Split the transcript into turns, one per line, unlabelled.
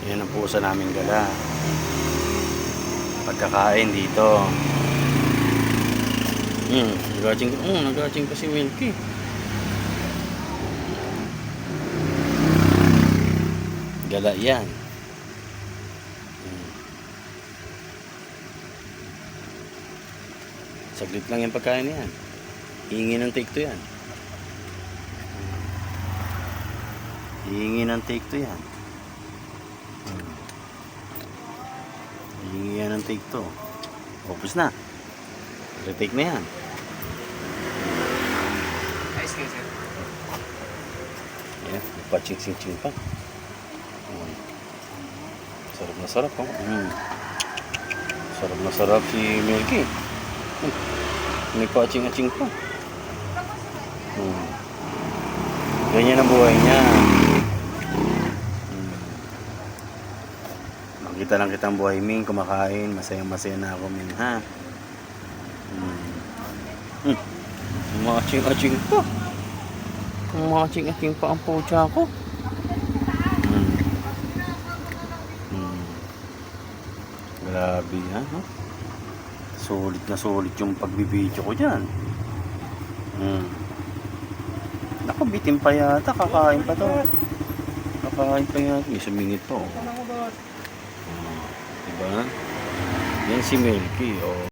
Yan ang pusa namin gala. Pagkakain dito. Nag-hatching pa si Milky. Gala yan. Saglit lang yung pagkain yan. Hihingi ng take to yan. Hihingi ng take to yan. Hihingi yan ng take to. Opus na. Retake na yan.
Ayos kayo, sir.
Yan. Paching-ching-ching pa. Sarap na sarap. Sarap na sarap si Milky. May paching-ching pa. Ganyan ang buhay niya. Makita lang kitang buhay, Ming. Kumakain. Masaya-masaya na ako, Ming, ha? Kumaching-aching pa. Kumaching-aching pa ang pucha ko. Grabe, ha? Sulit na sulit yung pagbibidyo ko dyan. Naku, bitin pa yata. Kakain pa to. Kakain pa yata. May sumingit pa, oh. Diba? Yan si Milky, oh.